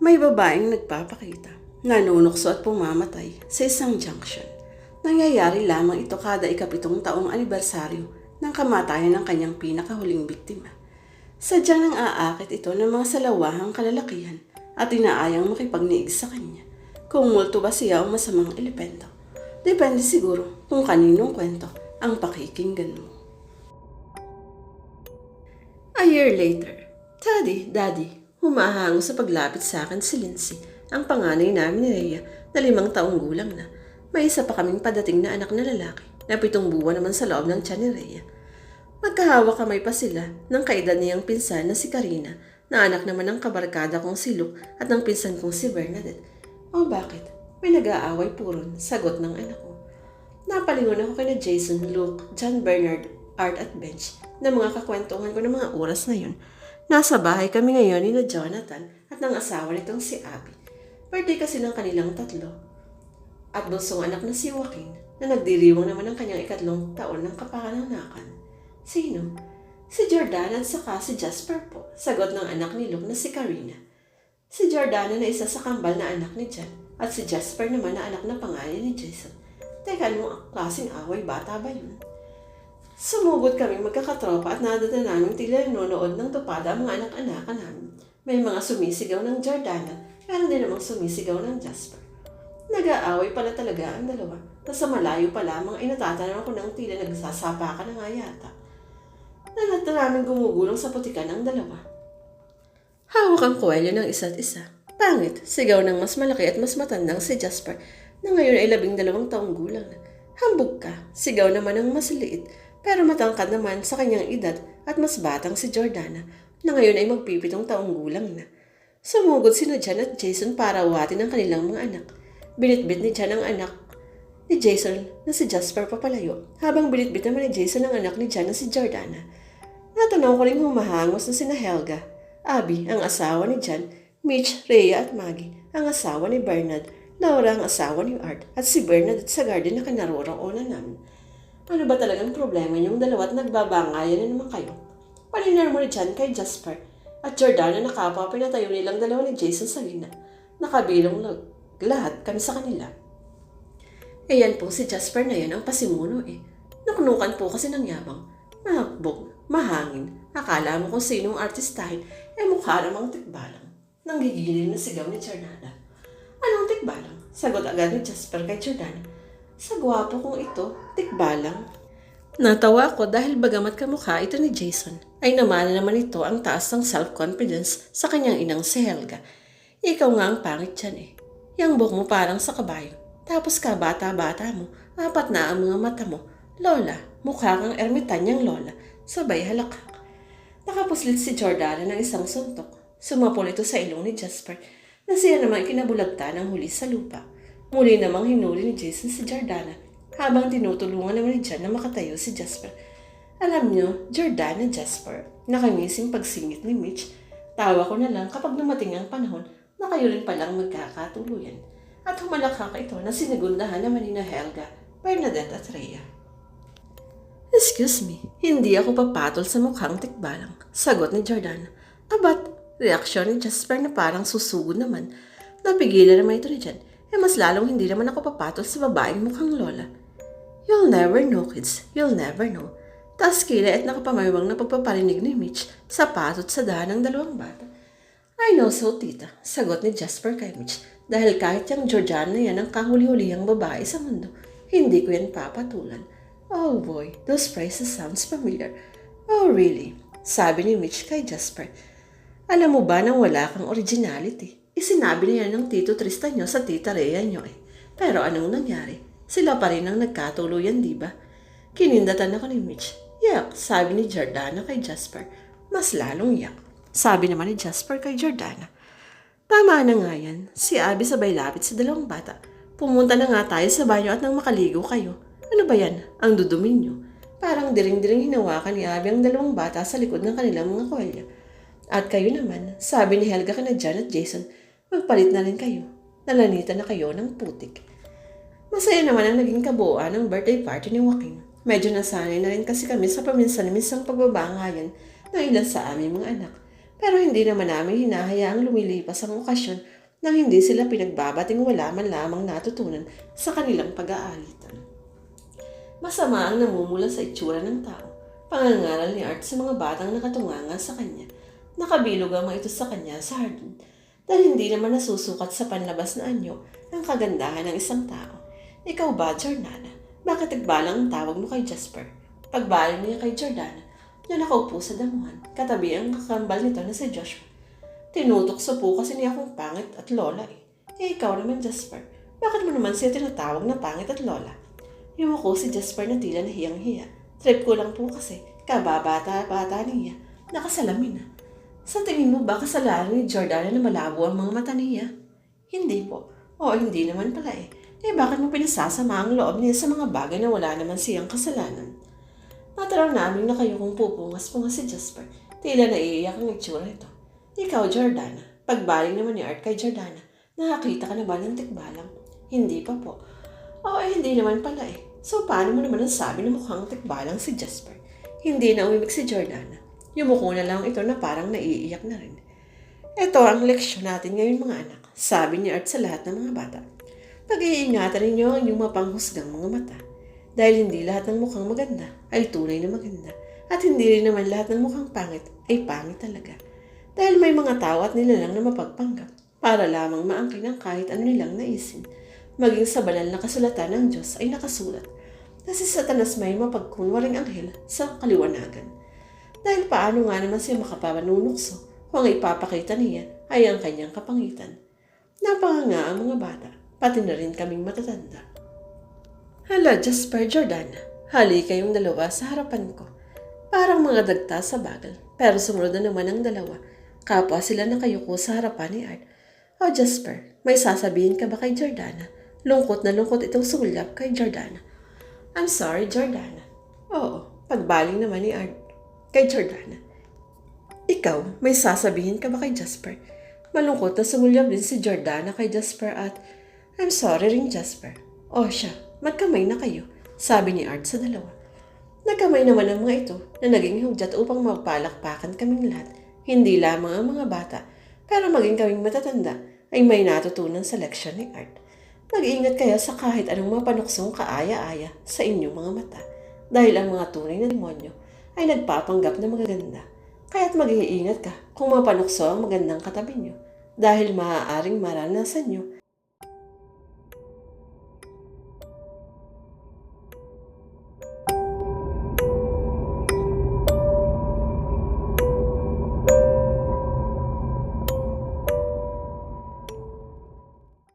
May babaeng nagpapakita, nanunukso at pumamatay sa isang junction. Nangyayari lamang ito kada ika-7 taong anibersaryo ng kamatayan ng kanyang pinakahuling biktima. Sadyang nang aakit ito ng mga salawahang kalalakihan at inaayang makipagniig sa kanya. Kung multo ba siya o masamang elepento? Depende siguro kung kaninong kwento ang pakikinggan mo. A year later, Daddy, humahango sa paglapit sa akin si Lindsay, ang panganay namin ni Rhea na 5 taong gulang na. May isa pa kaming padating na anak na lalaki na 7 buwan naman sa loob ng tiyan ni Rhea. Magkahawak kamay pa sila ng kaedad niyang pinsan na si Karina, na anak naman ng kabarkada kong si Luke at ng pinsan kong si Bernadette. O bakit? May nag-aaway puron, sagot ng anak ko. Napalingon ako kina Jason, Luke, John Bernard, Art at Bench na mga kakwentuhan ko ng mga oras na yun. Nasa bahay kami ngayon ni na Jonathan at ng asawa nitong si Abby. Birthday kasi ng kanilang 3. At bunsong anak na si Joaquin na nagdiriwang naman ang kanyang 3 taon ng kapanganakan. Sino? Si Jordana at saka si Jasper po, sagot ng anak ni Luke na si Karina. Si Jordana na isa sa kambal na anak ni John at si Jasper naman na anak na pangalan ni Jason. Teka, anong klaseng away bata ba yun? Sumugod kaming magkakatropa at nadata namin tila nanonood ng tupada ang mga anak-anakan namin. May mga sumisigaw ng Jordana, meron din namang sumisigaw ng Jasper. Nag-aaway pala talaga ang dalawa. Nasa malayo pa lamang ay natatanaw ko ng tila nagsasapakan na nga yata. Nanata namin gumugulong sa putikan ang dalawa. Hawak ang kuwelyo ng isa't isa. Pangit, sigaw ng mas malaki at mas matandang si Jasper na ngayon ay 12 taong gulang na. Hambog ka, sigaw naman ng mas liit pero matangkad naman sa kanyang edad at mas batang si Jordana na ngayon ay mag-7 taong gulang na. Sumugod sina John at Jason para awatin ang kanilang mga anak. Binitbit ni John ang anak ni Jason na si Jasper papalayo habang binitbit naman ni Jason ang anak ni John na si Jordana. Natanaw ko rin humahangos na sina Helga, Abby ang asawa ni John, Mitch, Rhea at Maggie ang asawa ni Bernard, Laura ang asawa ni Art at si Bernard at sa garden na kinaroroonan namin. Ano ba talagang problema niyong dalawa at nagbabangayan na naman kayo? Palinar mo ni John kay Jasper at Jordana na kapwa pinatayo nilang dalawa ni Jason sa gina. Nakabilong lahat kami sa kanila. Eh yan po si Jasper na yan ang pasimuno eh. Nakunukan po kasi ng yabang. Mahakbog, mahangin. Akala mo kung sinong artistahin, eh mukha namang tikbalang. Nanggigilin na sigaw ni Jordana. Anong tikbalang? Sagot agad ni Jasper kay Jordana. Sa gwapo kong ito, tikbalang. Natawa ko dahil bagamat kamukha ito ni Jason, ay namana naman ito ang taas ng self-confidence sa kanyang inang si Helga. Ikaw nga ang pangit dyan eh. Yang buhok mo parang sa kabayo. Tapos ka bata-bata mo, 4 na ang mga mata mo. Lola, mukha kang ermitanyang lola. Sabay halakak. Nakapuslit si Jordana ng isang suntok. Sumapol ito sa ilong ni Jasper na siya naman kinabulagta ng huli sa lupa. Muli namang hinuli ni Jason si Jordana habang tinutulungan naman ni John na makatayo si Jasper. Alam nyo, Jordana, Jasper, nakangising pagsingit ni Mitch. Tawa ko na lang kapag dumating ang panahon na kayo rin palang magkakatuluyan. At humalakak ito na sinigundahan naman ni na Helga, Bernadette at Rhea. Excuse me, hindi ako papatol sa mukhang tikbalang, sagot ni Jordana. Abat, reaksyon ni Jasper na parang susugod naman. Napigilan naman ito ni John. Mas lalong hindi naman ako papatol sa babaeng mukhang lola. You'll never know, kids. You'll never know. Taas kila at nakapamaywang na pagpaparinig ni Mitch sa patot sa dahan ng 2 bata. I know so, tita, sagot ni Jasper kay Mitch. Dahil kahit yung Georgiana yan ang kahuli-hulihang babae sa mundo, hindi ko yan papatulan. Oh boy, those phrases sounds familiar. Oh really? Sabi ni Mitch kay Jasper. Alam mo ba nang wala kang originality? Isinabi niya ng Tito Tristan nyo sa Tita Rhea nyo eh. Pero anong nangyari? Sila pa rin ang nagkatuluyan, di ba? Kinindatan ako ni Mitch. Yak, sabi ni Jordana kay Jasper. Mas lalong yak. Sabi naman ni Jasper kay Jordana. Tama na nga yan. Si Abby sabay lapit sa 2 bata. Pumunta na nga tayo sa banyo at nang makaligo kayo. Ano ba yan? Ang dudumin nyo. Parang diring-diring hinawakan ni Abby ang 2 bata sa likod ng kanilang mga kuwelya. At kayo naman, sabi ni Helga kina John at Jason, magpalit na rin kayo. Nalanitan na kayo ng putik. Masaya naman ang naging kabuuan ng birthday party ni Joaquin. Medyo nasanay na rin kasi kami sa paminsan-minsang pagbabangayan ng ilan sa aming mga anak. Pero hindi naman namin hinahayaang lumilipas ang okasyon nang hindi sila pinagbabating wala man lamang natutunan sa kanilang pag-aalitan. Masama ang namumula sa itsura ng tao. Pangangaral ni Art sa mga batang nakatunganga sa kanya. Nakabilog ang mga ito sa kanya sa hardin. Dahil hindi naman nasusukat sa panlabas na anyo ang kagandahan ng isang tao. Ikaw ba, Jordana? Bakit nagbalang ang tawag mo kay Jasper? Pagbaling niya kay Jordana, na nakaupo sa damuhan, katabi ang kakambal nito na si Joshua. Tinutokso po kasi niya akong pangit at lola eh. Ikaw naman, Jasper. Bakit mo naman siya tinatawag na pangit at lola? Yumuko si Jasper na tila nahiyang-hiya. Trip ko lang po kasi, kababata-bata niya, nakasalamin na. Sa tingin mo ba kasalanan ni Jordana na malabo ang mga mata niya? Hindi po. O hindi naman pala eh. Bakit mo pinasasama ang loob niya sa mga bagay na wala naman siyang kasalanan? Mataraw namin na kayo kung pupungas-pungas si Jasper. Tila naiiyak ang itsura nito. Ikaw, Jordana. Pagbaling naman ni Art kay Jordana, nakakita ka na ba ng tikbalang? Hindi pa po. Hindi naman pala eh. So paano mo naman nasabi na mukhang tikbalang si Jasper? Hindi na umimik si Jordana. Yumuko na lang ito na parang naiiyak na rin. Ito ang leksyon natin ngayon mga anak, sabi ni Art sa lahat ng mga bata. Pag-iingatan ninyo ang inyong mapanghusgang mga mata. Dahil hindi lahat ng mukhang maganda ay tunay na maganda. At hindi rin naman lahat ng mukhang pangit ay pangit talaga. Dahil may mga tao at nilalang na mapagpanggap para lamang maangkin ang kahit ano nilang naisin. Maging sa banal na kasulatan ng Diyos ay nakasulat na si Satanas may mapagkunwaring anghel sa kaliwanagan. Dahil paano nga naman siya makapanunukso kung ang ipapakita niya ay ang kanyang kapangitan. Napanganga ang mga bata, pati na rin kaming matatanda. Hala, Jasper, Jordana, hali kayong dalawa sa harapan ko. Parang mga dagta sa bagal, pero sumunod na naman ang dalawa. Kapwa sila nakayuko sa harapan ni Art. Jasper, may sasabihin ka ba kay Jordana? Lungkot na lungkot itong sulyap kay Jordana. I'm sorry, Jordana. Oo, pagbaling naman ni Art kay Jordana. Ikaw, may sasabihin ka ba kay Jasper? Malungkot na sumulyap din si Jordana kay Jasper at I'm sorry rin, Jasper. Siya, magkamay na kayo, sabi ni Art sa dalawa. Nagkamay naman ang mga ito na naging hudyat upang magpalakpakan kaming lahat, hindi lamang ang mga bata, pero maging kaming matatanda ay may natutunan sa leksyon ni Art. Mag-iingat kayo sa kahit anong mapanuksong kaaya-aya sa inyong mga mata, dahil ang mga tunay na demonyo ay nagpapanggap na magaganda. Kaya't mag-iingat ka kung mapanukso ang magandang katabi nyo, dahil maaaring maranasan nyo